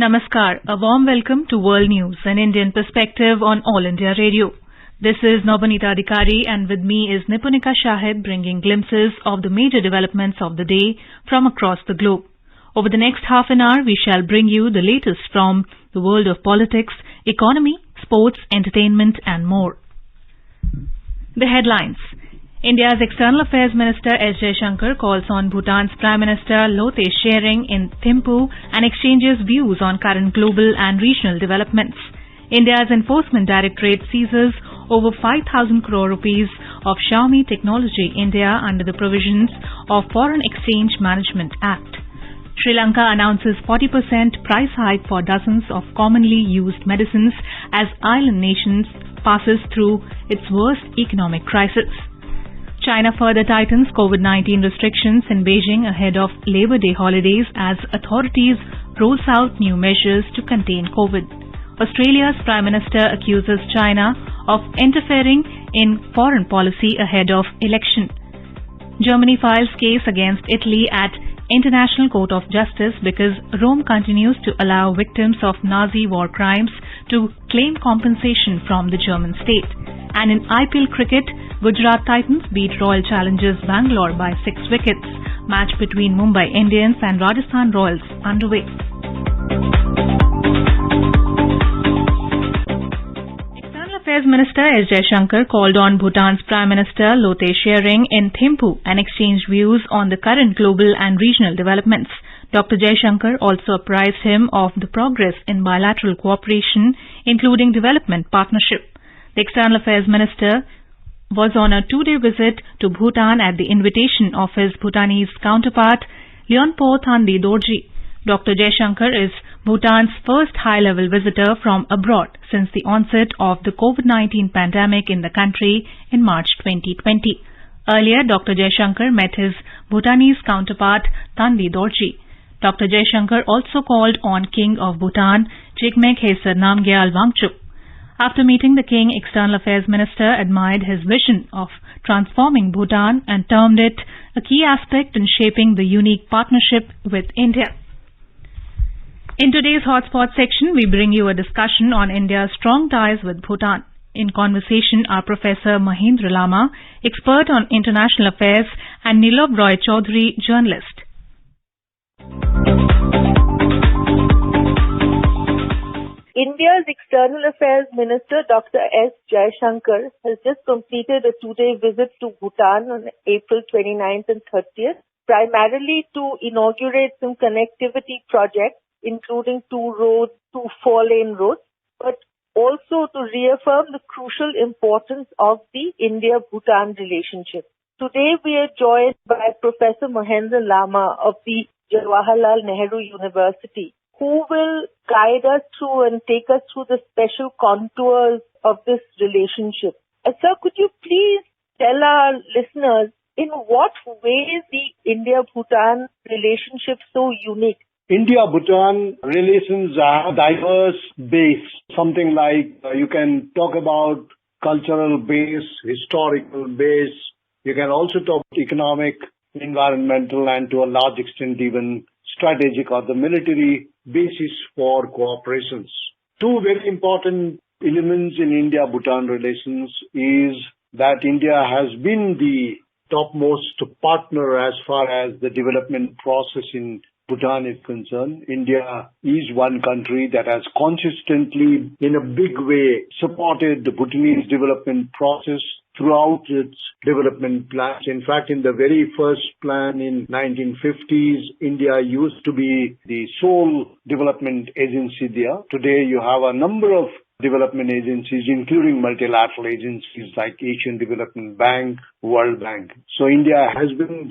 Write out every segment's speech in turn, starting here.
Namaskar, a warm welcome to World News, an Indian perspective on All India Radio. This is Nabanita Adhikari and with me is Nipunika Shahid bringing glimpses of the major developments of the day from across the globe. Over the next half an hour, we shall bring you the latest from the world of politics, economy, sports, entertainment and more. The headlines. India's External Affairs Minister S. Jaishankar calls on Bhutan's Prime Minister Lothe Tshering in Thimphu and exchanges views on current global and regional developments. India's Enforcement Directorate seizes over 5,000 crore rupees of Xiaomi Technology India under the provisions of Foreign Exchange Management Act. Sri Lanka announces 40% price hike for dozens of commonly used medicines as island nation passes through its worst economic crisis. China further tightens COVID-19 restrictions in Beijing ahead of Labor Day holidays as authorities rolls out new measures to contain COVID. Australia's Prime Minister accuses China of interfering in foreign policy ahead of election. Germany files case against Italy at International Court of Justice because Rome continues to allow victims of Nazi war crimes to claim compensation from the German state. And in IPL cricket, Gujarat Titans beat Royal Challengers Bangalore by 6 wickets. Match between Mumbai Indians and Rajasthan Royals underway. External Affairs Minister S. Jaishankar called on Bhutan's Prime Minister Lothe Tshering in Thimphu and exchanged views on the current global and regional developments. Dr. Jaishankar also apprised him of the progress in bilateral cooperation, including development partnership. The External Affairs Minister was on a 2-day visit to Bhutan at the invitation of his Bhutanese counterpart, Leonpo Thandi Dorji. Dr. Jaishankar is Bhutan's first high-level visitor from abroad since the onset of the COVID-19 pandemic in the country in March 2020. Earlier, Dr. Jaishankar met his Bhutanese counterpart, Thandi Dorji. Dr. Jaishankar also called on King of Bhutan, Jigme Khesar Namgyal Wangchuk. After meeting the king, External Affairs Minister admired his vision of transforming Bhutan and termed it a key aspect in shaping the unique partnership with India. In today's Hotspot section, we bring you a discussion on India's strong ties with Bhutan. In conversation are Professor Mahendra Lama, expert on international affairs, and Nilob Roy Chaudhary, journalist. India's External Affairs Minister Dr. S. Jaishankar has just completed a 2-day visit to Bhutan on April 29th and 30th, primarily to inaugurate some connectivity projects, including 2 4-lane roads, but also to reaffirm the crucial importance of the India-Bhutan relationship. Today we are joined by Professor Mahendra Lama of the Jawaharlal Nehru University, who will guide us through and take us through the special contours of this relationship. Sir, could you please tell our listeners in what ways the India-Bhutan relationship so unique? India-Bhutan relations are diverse base, something like you can talk about cultural base, historical base. You can also talk economic, environmental, and to a large extent even strategic or the military basis for cooperations. 2 very important elements in India-Bhutan relations is that India has been the topmost partner as far as the development process in Bhutan is concerned. India is one country that has consistently, in a big way, supported the Bhutanese development process throughout its development plans. In fact, in the very first plan in 1950s, India used to be the sole development agency there. Today, you have a number of development agencies, including multilateral agencies like Asian Development Bank, World Bank. So India has been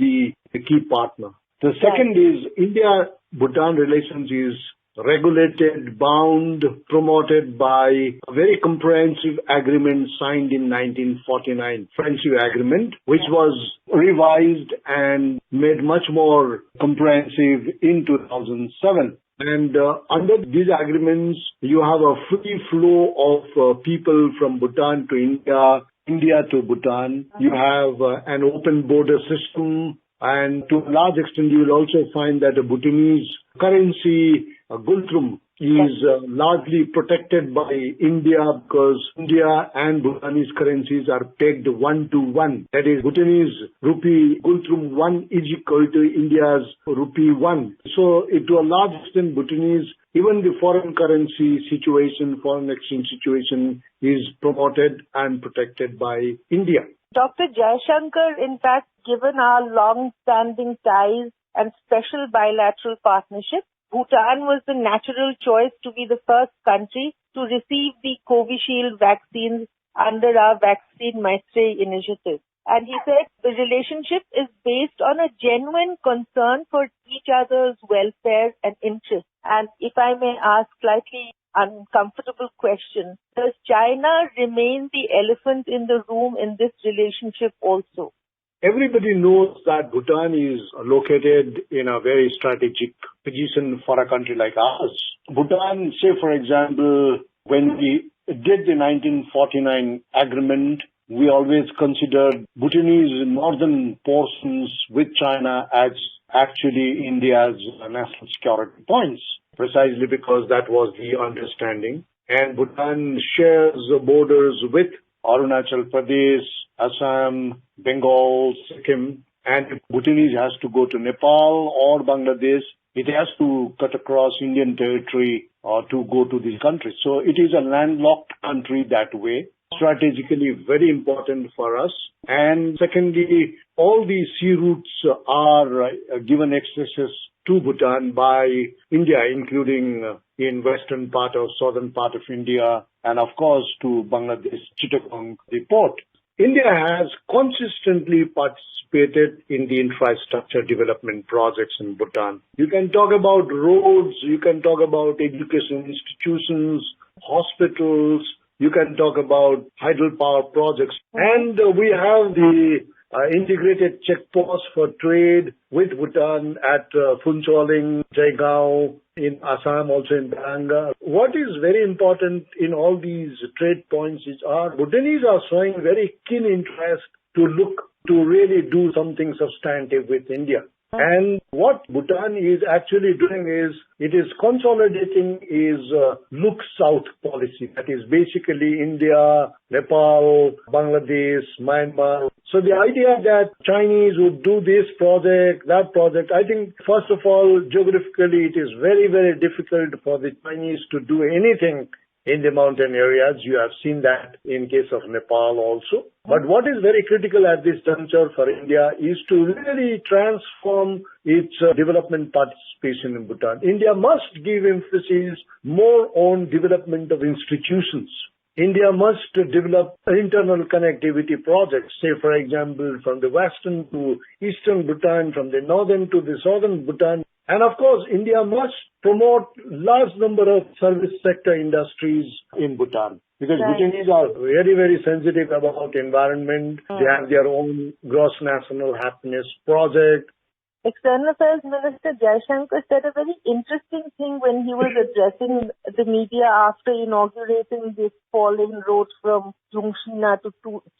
the key partner. The second is India-Bhutan relations is regulated, bound, promoted by a very comprehensive agreement signed in 1949, Friendship Agreement, which was revised and made much more comprehensive in 2007. And under these agreements, you have a free flow of people from Bhutan to India, India to Bhutan. You have an open border system. And to a large extent, you will also find that the Bhutanese currency, Gultrum, is largely protected by India because India and Bhutanese currencies are pegged 1-to-1. That is, Bhutanese rupee Gultrum 1 is equal to India's rupee 1. So to a large extent, Bhutanese, even the foreign currency situation, foreign exchange situation is promoted and protected by India. Dr. Jaishankar, in fact, given our long-standing ties and special bilateral partnership, Bhutan was the natural choice to be the first country to receive the Covishield vaccines under our Vaccine Maitri initiative. And he said the relationship is based on a genuine concern for each other's welfare and interests. And if I may ask slightly uncomfortable question, does China remain the elephant in the room in this relationship also? Everybody knows that Bhutan is located in a very strategic position for a country like ours. Bhutan, say for example, when we did the 1949 agreement, we always considered Bhutanese northern portions with China as actually India's national security points, precisely because that was the understanding. And Bhutan shares borders with Arunachal Pradesh, Assam, Bengal, Sikkim, and if Bhutanese has to go to Nepal or Bangladesh, it has to cut across Indian territory to go to these countries. So it is a landlocked country that way, strategically very important for us. And secondly, all these sea routes are given access to Bhutan by India, including in western part or southern part of India, and of course to Bangladesh, Chittagong, the port. India has consistently participated in the infrastructure development projects in Bhutan. You can talk about roads, you can talk about education institutions, hospitals, you can talk about hydropower projects. And we have the integrated checkposts for trade with Bhutan at Phuncholing, Jaigaon, in Assam, also in Baranga. What is very important in all these trade points is our Bhutanese are showing very keen interest to look to really do something substantive with India. And what Bhutan is actually doing is, it is consolidating its look south policy. That is basically India, Nepal, Bangladesh, Myanmar. So the idea that Chinese would do this project, that project, I think first of all, geographically it is very, very difficult for the Chinese to do anything in the mountain areas. You have seen that in case of Nepal also. But what is very critical at this juncture for India is to really transform its development participation in Bhutan. India must give emphasis more on development of institutions. India must develop internal connectivity projects, say for example from the western to eastern Bhutan, from the northern to the southern Bhutan. And of course, India must promote large number of service sector industries in Bhutan. Because Bhutanese are very, very sensitive about environment. They have their own gross national happiness project. External Affairs Minister Jaishankar said a very interesting thing when he was addressing the media after inaugurating this four-lane road from Jungshina to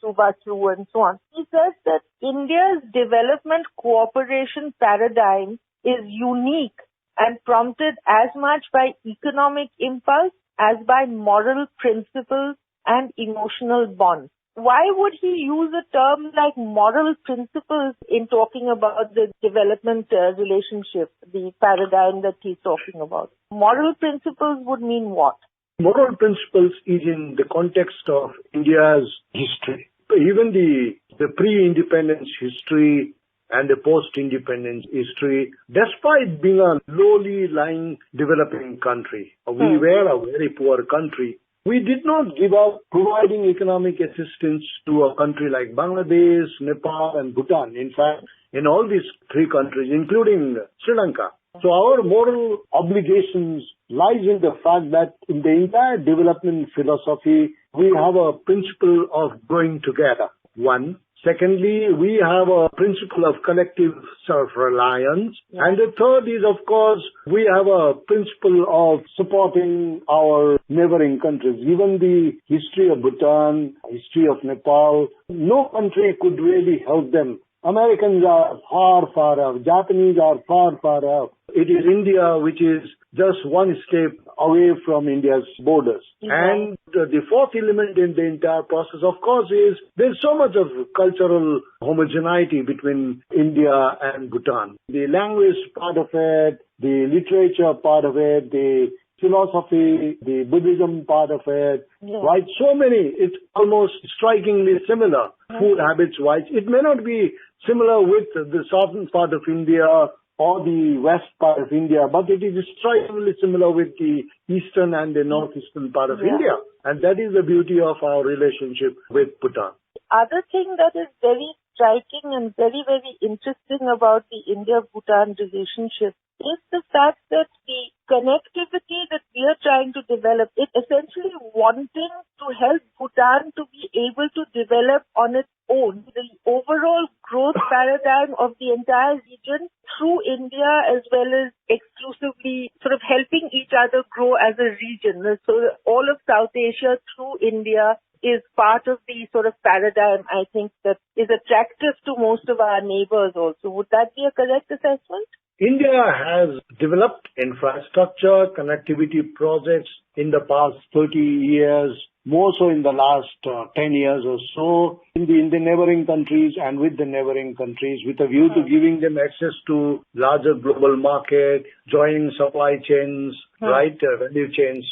Subachu and so on. He says that India's development cooperation paradigm is unique and prompted as much by economic impulse as by moral principles and emotional bonds. Why would he use a term like moral principles in talking about the development relationship, the paradigm that he's talking about? Moral principles would mean what? Moral principles is in the context of India's history. Even the pre-independence history and the post-independence history, despite being a lowly lying developing country, we were a very poor country. We did not give up providing economic assistance to a country like Bangladesh, Nepal and Bhutan. In fact, in all these three countries, including Sri Lanka. So our moral obligations lies in the fact that in the entire development philosophy, we have a principle of growing together. One. Secondly, we have a principle of collective self-reliance. And the third is, of course, we have a principle of supporting our neighboring countries. Even the history of Bhutan, history of Nepal, no country could really help them. Americans are far, far out. Japanese are far, far out. It is India which is just one step away from India's borders. And the fourth element in the entire process, of course, is there's so much of cultural homogeneity between India and Bhutan. The language part of it, the literature part of it, the philosophy, the Buddhism part of it, right? So many, it's almost strikingly similar food habits-wise. It may not be similar with the southern part of India or the west part of India, but it is strikingly similar with the eastern and the northeastern part of India. And that is the beauty of our relationship with Bhutan. Other thing that is very striking and very, very interesting about the India-Bhutan relationship is the fact that the connectivity that we are trying to develop, it essentially wanting to help Bhutan to be able to develop on its own the overall growth paradigm of the entire region through India, as well as exclusively sort of helping each other grow as a region. So all of South Asia through India is part of the sort of paradigm, I think, that is attractive to most of our neighbors also. Would that be a correct assessment? India has developed infrastructure, connectivity projects in the past 30 years, more so in the last 10 years or so, in the neighboring countries and with the neighboring countries, with a view to giving them access to larger global market, joining supply chains, right, value chains.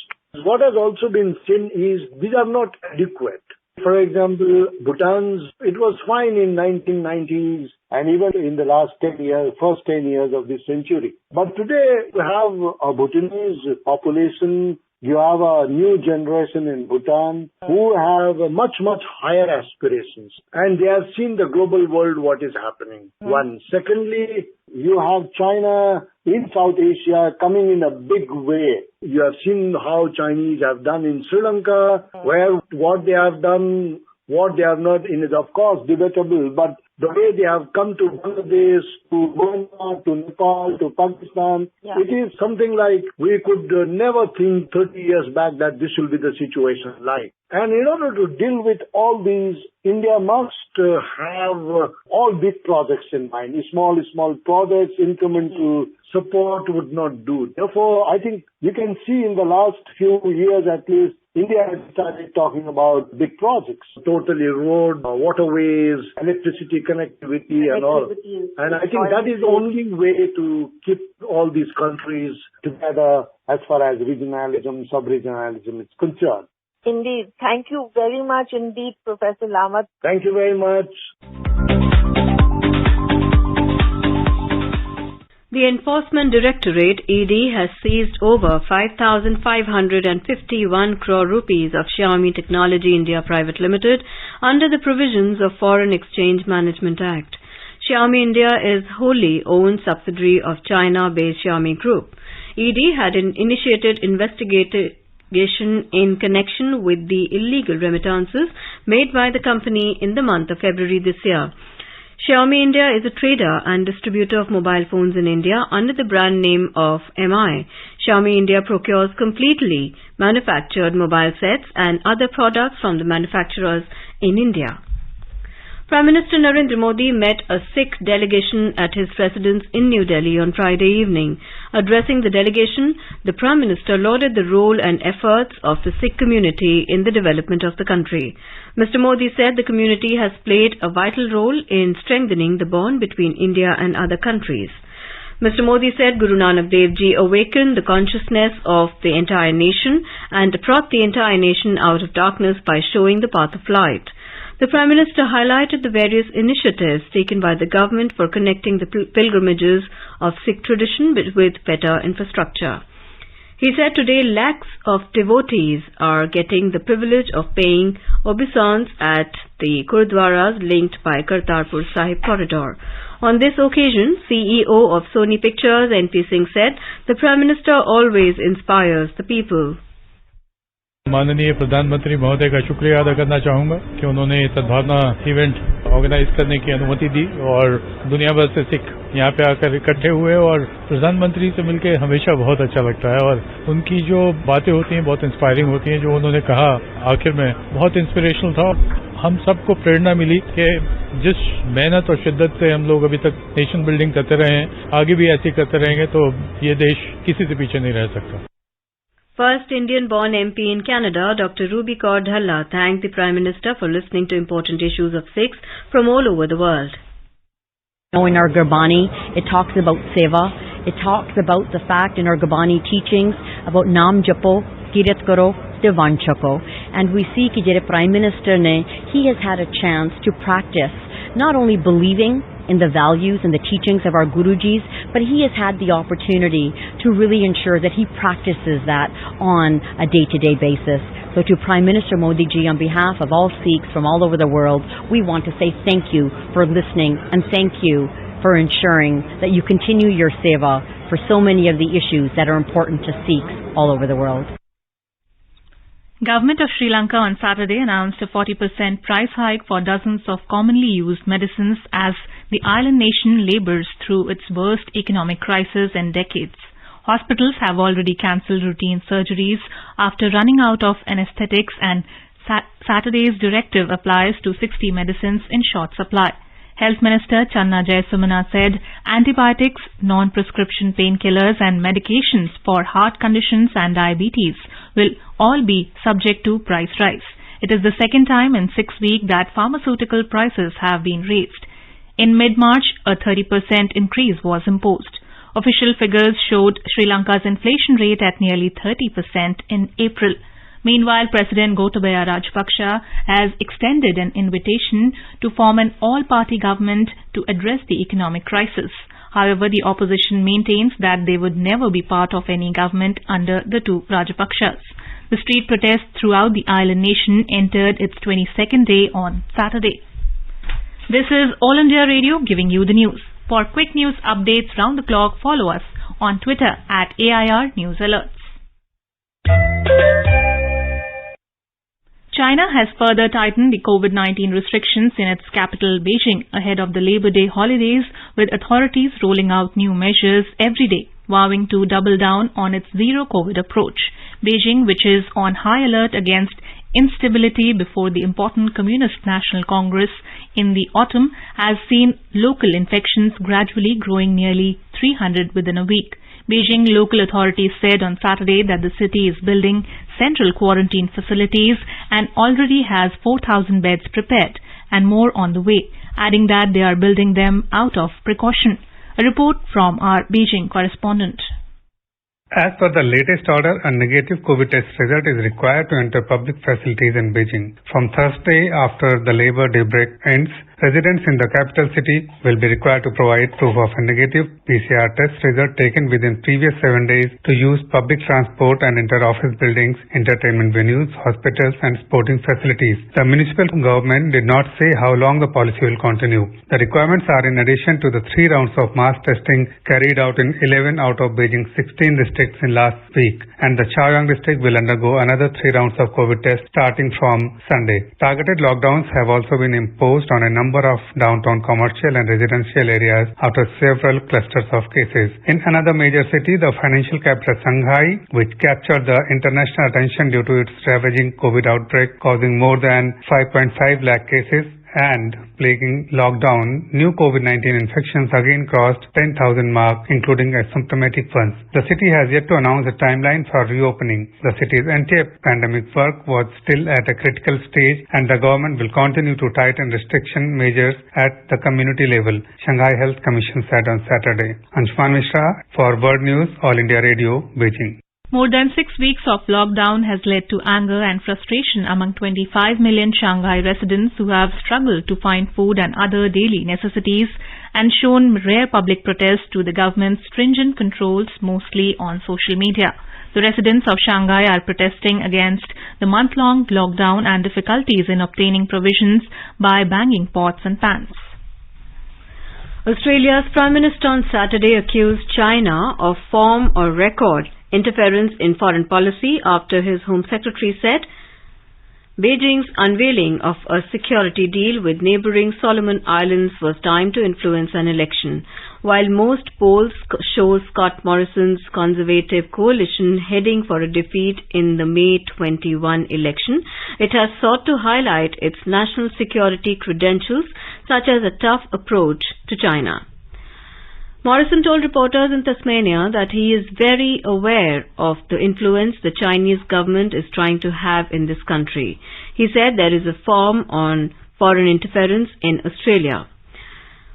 What has also been seen is these are not adequate. For example, Bhutan's, it was fine in 1990s and even in the last 10 years, first 10 years of this century. But today we have a Bhutanese population. You have a new generation in Bhutan who have much, much higher aspirations. And they have seen the global world, what is happening. One. Secondly, you have China in South Asia coming in a big way. You have seen how Chinese have done in Sri Lanka, where what they have done, what they have not, is of course debatable, but the way they have come to Bangladesh, to Burma, to Nepal, to Pakistan, it is something like we could never think 30 years back that this will be the situation like. And in order to deal with all these, India must have all big projects in mind. Small projects, incremental support would not do. Therefore, I think you can see in the last few years at least, India has started talking about big projects, totally road, waterways, electricity connectivity and all. And I think that is the only way to keep all these countries together as far as regionalism, sub-regionalism is concerned. Indeed. Thank you very much indeed, Professor Lama. Thank you very much. The Enforcement Directorate, ED, has seized over 5,551 crore rupees of Xiaomi Technology India Private Limited under the provisions of Foreign Exchange Management Act. Xiaomi India is wholly owned subsidiary of China-based Xiaomi Group. ED had initiated investigation in connection with the illegal remittances made by the company in the month of February this year. Xiaomi India is a trader and distributor of mobile phones in India under the brand name of MI. Xiaomi India procures completely manufactured mobile sets and other products from the manufacturers in India. Prime Minister Narendra Modi met a Sikh delegation at his residence in New Delhi on Friday evening. Addressing the delegation, the Prime Minister lauded the role and efforts of the Sikh community in the development of the country. Mr. Modi said the community has played a vital role in strengthening the bond between India and other countries. Mr. Modi said Guru Nanak Dev Ji awakened the consciousness of the entire nation and brought the entire nation out of darkness by showing the path of light. The Prime Minister highlighted the various initiatives taken by the government for connecting the pilgrimages of Sikh tradition with better infrastructure. He said today lakhs of devotees are getting the privilege of paying obeisance at the Gurdwaras linked by Kartarpur Sahib corridor. On this occasion, CEO of Sony Pictures, NP Singh, said the Prime Minister always inspires the people. माननीय प्रधानमंत्री महोदय का शुक्रिया अदा करना चाहूंगा कि उन्होंने सद्भावना इवेंट ऑर्गेनाइज करने की अनुमति दी और दुनिया भर से सिख यहाँ पे आकर इकट्ठे हुए और प्रधानमंत्री से मिलकर हमेशा बहुत अच्छा लगता है और उनकी जो बातें होती हैं बहुत इंस्पायरिंग होती हैं। जो उन्होंने कहा आखिर में बहुत इंस्पिरेशनल था। हम सबको प्रेरणा मिली कि जिस मेहनत और शिद्दत से हम लोग अभी तक नेशन बिल्डिंग करते रहे हैं, आगे भी ऐसे करते रहेंगे तो ये देश किसी से पीछे नहीं रह सकता। First Indian-born MP in Canada, Dr. Ruby Kaur Dhalla, thanked the Prime Minister for listening to important issues of Sikhs from all over the world. In our Gurbani, it talks about seva. It talks about the fact in our Gurbani teachings about Naam Japo, Kirat Karo, Divan Chako. And we see that the Prime Minister, he has had a chance to practice not only believing in the values and the teachings of our Gurujis, but he has had the opportunity to really ensure that he practices that on a day-to-day basis. So to Prime Minister Modi ji, on behalf of all Sikhs from all over the world, we want to say thank you for listening and thank you for ensuring that you continue your seva for so many of the issues that are important to Sikhs all over the world. Government of Sri Lanka on Saturday announced a 40% price hike for dozens of commonly used medicines as the island nation labours through its worst economic crisis in decades. Hospitals have already cancelled routine surgeries after running out of anesthetics, and Saturday's directive applies to 60 medicines in short supply. Health Minister Channa Jayasumana said antibiotics, non-prescription painkillers and medications for heart conditions and diabetes will all be subject to price rise. It is the second time in 6 weeks that pharmaceutical prices have been raised. In mid-March, a 30% increase was imposed. Official figures showed Sri Lanka's inflation rate at nearly 30% in April. Meanwhile, President Gotabaya Rajapaksa has extended an invitation to form an all-party government to address the economic crisis. However, the opposition maintains that they would never be part of any government under the two Rajapaksas. The street protests throughout the island nation entered its 22nd day on Saturday. This is All India Radio giving you the news. For quick news updates round the clock, follow us on Twitter at AIR News Alerts. China has further tightened the COVID-19 restrictions in its capital, Beijing, ahead of the Labor Day holidays, with authorities rolling out new measures every day, vowing to double down on its zero-COVID approach. Beijing, which is on high alert against instability before the important Communist National Congress in the autumn, has seen local infections gradually growing nearly 300 within a week. Beijing local authorities said on Saturday that the city is building central quarantine facilities and already has 4,000 beds prepared and more on the way, adding that they are building them out of precaution. A report from our Beijing correspondent. As per the latest order, a negative COVID test result is required to enter public facilities in Beijing. From Thursday, after the Labor Day break ends, residents in the capital city will be required to provide proof of a negative PCR test result taken within previous 7 days to use public transport and enter office buildings, entertainment venues, hospitals and sporting facilities. The municipal government did not say how long the policy will continue. The requirements are in addition to the 3 rounds of mass testing carried out in 11 out of Beijing's 16 districts in last week, and the Chaoyang district will undergo another 3 rounds of COVID tests starting from Sunday. Targeted lockdowns have also been imposed on a number of downtown commercial and residential areas after several clusters of cases. In another major city, the financial capital Shanghai, which captured the international attention due to its ravaging COVID outbreak causing more than 5.5 lakh cases and plaguing lockdown, new COVID-19 infections again crossed 10,000 mark, including asymptomatic ones. The city has yet to announce a timeline for reopening. The city's anti-pandemic work was still at a critical stage, and the government will continue to tighten restriction measures at the community level, Shanghai Health Commission said on Saturday. Anshuman Mishra for World News, All India Radio, Beijing. More than 6 weeks of lockdown has led to anger and frustration among 25 million Shanghai residents who have struggled to find food and other daily necessities and shown rare public protest to the government's stringent controls, mostly on social media. The residents of Shanghai are protesting against the month-long lockdown and difficulties in obtaining provisions by banging pots and pans. Australia's Prime Minister on Saturday accused China of form or record interference in foreign policy after his Home Secretary said Beijing's unveiling of a security deal with neighbouring Solomon Islands was timed to influence an election. While most polls show Scott Morrison's Conservative coalition heading for a defeat in the May 21 election, it has sought to highlight its national security credentials, such as a tough approach to China. Morrison told reporters in Tasmania that he is very aware of the influence the Chinese government is trying to have in this country. He said there is a form on foreign interference in Australia.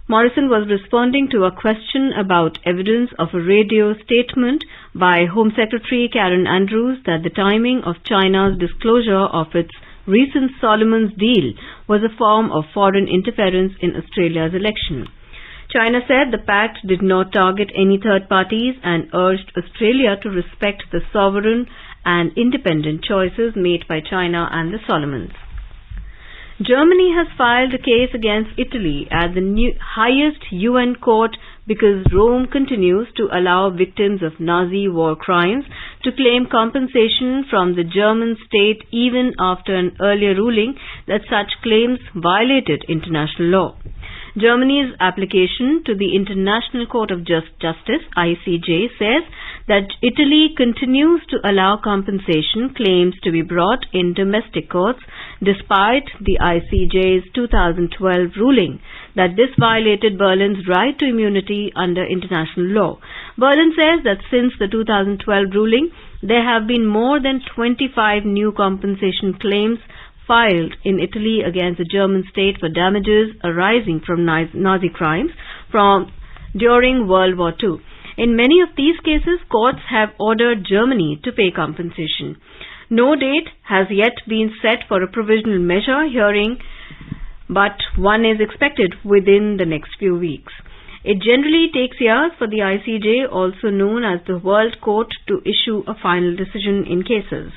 Morrison was responding to a question about evidence of a radio statement by Home Secretary Karen Andrews that the timing of China's disclosure of its recent Solomon's deal was a form of foreign interference in Australia's election. China said the pact did not target any third parties and urged Australia to respect the sovereign and independent choices made by China and the Solomons. Germany has filed a case against Italy at the highest UN court because Rome continues to allow victims of Nazi war crimes to claim compensation from the German state even after an earlier ruling that such claims violated international law. Germany's application to the International Court of Justice, ICJ, says that Italy continues to allow compensation claims to be brought in domestic courts despite the ICJ's 2012 ruling that this violated Berlin's right to immunity under international law. Berlin says that since the 2012 ruling, there have been more than 25 new compensation claims filed in Italy against the German state for damages arising from Nazi crimes during World War II. In many of these cases, courts have ordered Germany to pay compensation. No date has yet been set for a provisional measure hearing, but one is expected within the next few weeks. It generally takes years for the ICJ, also known as the World Court, to issue a final decision in cases.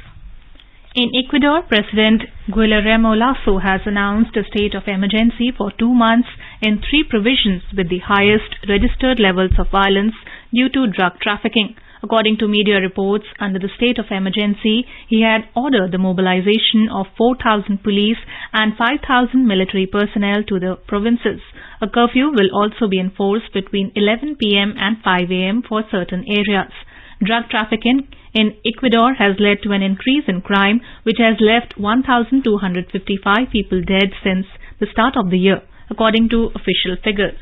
In Ecuador, President Guillermo Lasso has announced a state of emergency for 2 months in 3 provinces with the highest registered levels of violence due to drug trafficking. According to media reports, under the state of emergency, he had ordered the mobilization of 4,000 police and 5,000 military personnel to the provinces. A curfew will also be enforced between 11 p.m. and 5 a.m. for certain areas. Drug trafficking in Ecuador has led to an increase in crime, which has left 1,255 people dead since the start of the year, according to official figures.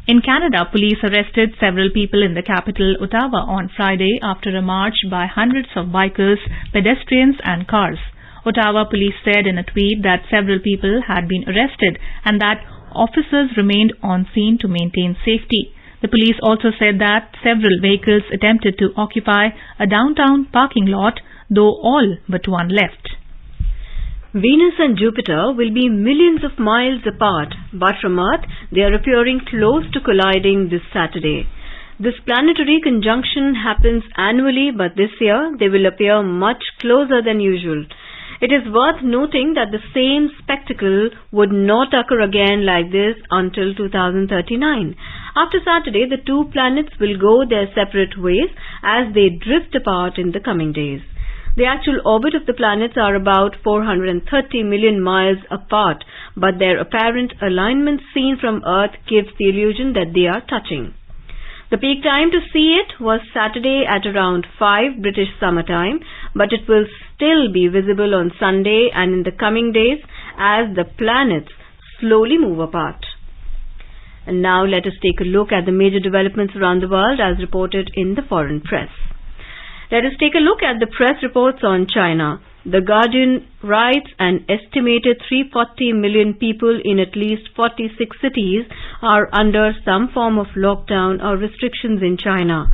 In Canada, police arrested several people in the capital, Ottawa, on Friday after a march by hundreds of bikers, pedestrians and cars. Ottawa police said in a tweet that several people had been arrested and that officers remained on scene to maintain safety. The police also said that several vehicles attempted to occupy a downtown parking lot, though all but one left. Venus and Jupiter will be millions of miles apart, but from Earth they are appearing close to colliding this Saturday. This planetary conjunction happens annually, but this year they will appear much closer than usual. It is worth noting that the same spectacle would not occur again like this until 2039. After Saturday, the two planets will go their separate ways as they drift apart in the coming days. The actual orbit of the planets are about 430 million miles apart, but their apparent alignment seen from Earth gives the illusion that they are touching. The peak time to see it was Saturday at around 5 British Summer Time, but it will still be visible on Sunday and in the coming days as the planets slowly move apart. And now let us take a look at the major developments around the world as reported in the foreign press. Let us take a look at the press reports on China. The Guardian writes an estimated 340 million people in at least 46 cities are under some form of lockdown or restrictions in China.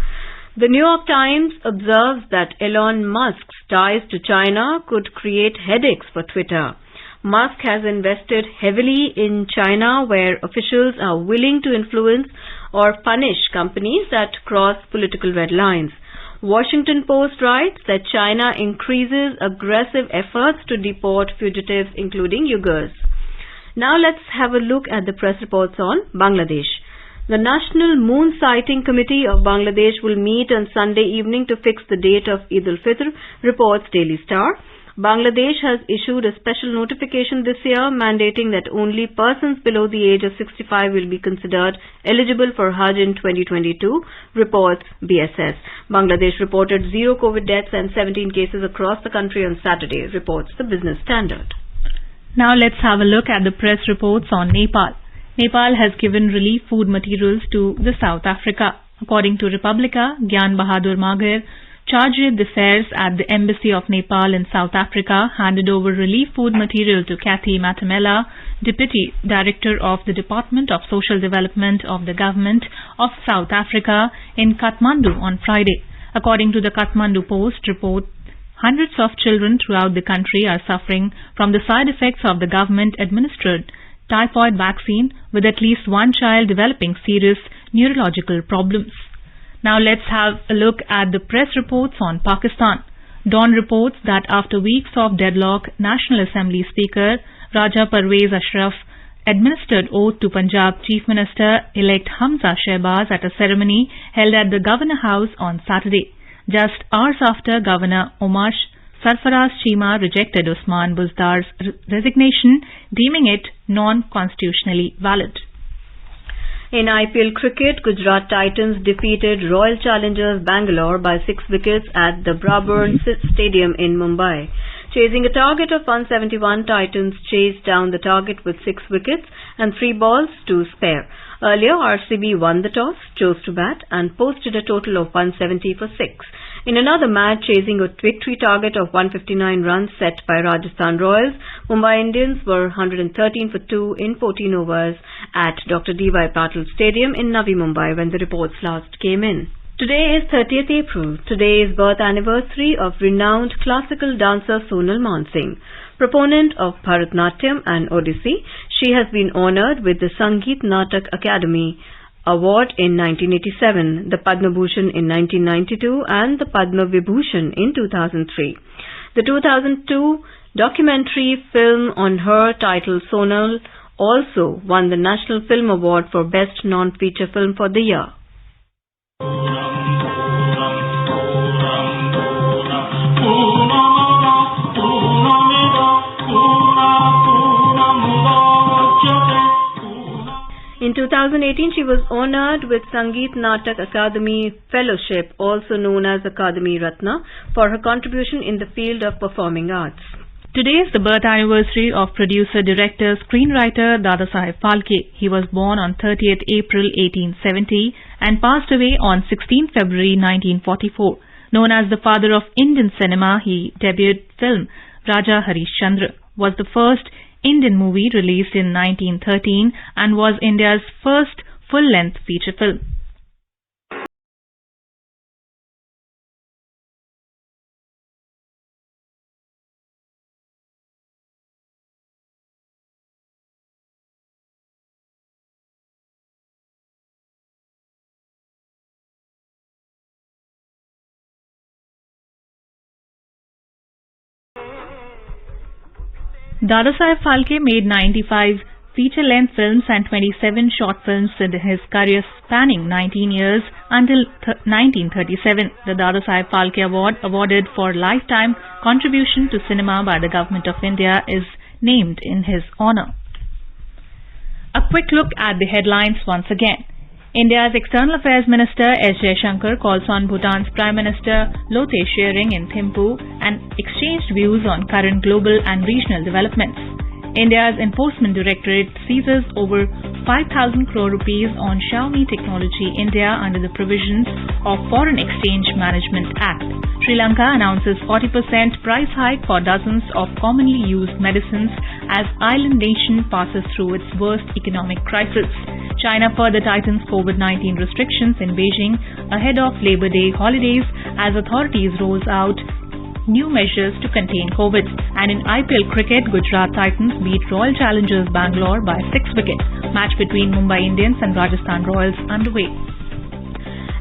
The New York Times observes that Elon Musk's ties to China could create headaches for Twitter. Musk has invested heavily in China, where officials are willing to influence or punish companies that cross political red lines. Washington Post writes that China increases aggressive efforts to deport fugitives, including Uyghurs. Now let's have a look at the press reports on Bangladesh. The National Moon Sighting Committee of Bangladesh will meet on Sunday evening to fix the date of Eid al-Fitr, reports Daily Star. Bangladesh has issued a special notification this year mandating that only persons below the age of 65 will be considered eligible for Hajj in 2022, reports BSS. Bangladesh reported 0 COVID deaths and 17 cases across the country on Saturday, reports the Business Standard. Now let's have a look at the press reports on Nepal. Nepal has given relief food materials to the South Africa. According to Republica, Gyan Bahadur Maghir, chargé d'affaires at the Embassy of Nepal in South Africa, handed over relief food material to Kathy Matamela, Deputy Director of the Department of Social Development of the Government of South Africa in Kathmandu on Friday. According to the Kathmandu Post report, hundreds of children throughout the country are suffering from the side effects of the government-administered typhoid vaccine, with at least one child developing serious neurological problems. Now let's have a look at the press reports on Pakistan. Dawn reports that after weeks of deadlock, National Assembly Speaker Raja Parvez Ashraf administered oath to Punjab Chief Minister-elect Hamza Shehbaz at a ceremony held at the Governor House on Saturday, just hours after Governor Omar Sarfaraz Cheema rejected Usman Buzdar's resignation, deeming it non-constitutionally valid. In IPL cricket, Gujarat Titans defeated Royal Challengers Bangalore by 6 wickets at the Brabourne Stadium in Mumbai. Chasing a target of 171, Titans chased down the target with 6 wickets and 3 balls to spare. Earlier, RCB won the toss, chose to bat and posted a total of 170 for 6. In another match, chasing a victory target of 159 runs set by Rajasthan Royals, Mumbai Indians were 113 for 2 in 14 overs at Dr. D.Y. Patil Stadium in Navi Mumbai when the reports last came in. Today is 30th April. Today is birth anniversary of renowned classical dancer Sonal Mansingh. Proponent of Bharatnatyam and Odissi, she has been honoured with the Sangeet Natak Academy Award in 1987, the Padma Bhushan in 1992 and the Padma Vibhushan in 2003. The 2002 documentary film on her titled Sonal also won the National Film Award for Best Non-Feature Film for the year. In 2018, she was honoured with Sangeet Natak Akademi Fellowship, also known as Akademi Ratna, for her contribution in the field of performing arts. Today is the birth anniversary of producer, director, screenwriter Dadasaheb Phalke. He was born on 30th April 1870 and passed away on 16th February 1944. Known as the father of Indian cinema, his debut film Raja Harishchandra was the first Indian movie released in 1913 and was India's first full-length feature film. Dadasaheb Phalke made 95 feature-length films and 27 short films in his career spanning 19 years until 1937. The Dadasaheb Phalke Award, awarded for lifetime contribution to cinema by the Government of India, is named in his honour. A quick look at the headlines once again. India's External Affairs Minister S. Jaishankar calls on Bhutan's Prime Minister Lothe Tshering in Thimphu and exchanged views on current global and regional developments. India's Enforcement Directorate seizes over 5,000 crore rupees on Xiaomi Technology India under the provisions of Foreign Exchange Management Act. Sri Lanka announces 40% price hike for dozens of commonly used medicines as island nation passes through its worst economic crisis. China further tightens COVID-19 restrictions in Beijing ahead of Labor Day holidays as authorities rolls out new measures to contain COVID. And in IPL cricket, Gujarat Titans beat Royal Challengers Bangalore by 6 wickets. Match between Mumbai Indians and Rajasthan Royals underway.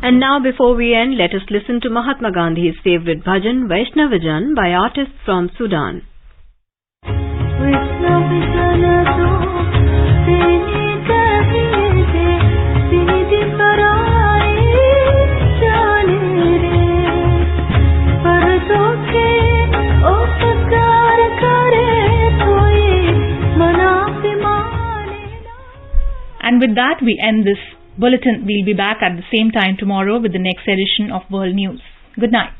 And now, before we end, let us listen to Mahatma Gandhi's favourite bhajan, Vaishnavajan, by artists from Sudan. And with that, we end this bulletin. We'll be back at the same time tomorrow with the next edition of World News. Good night.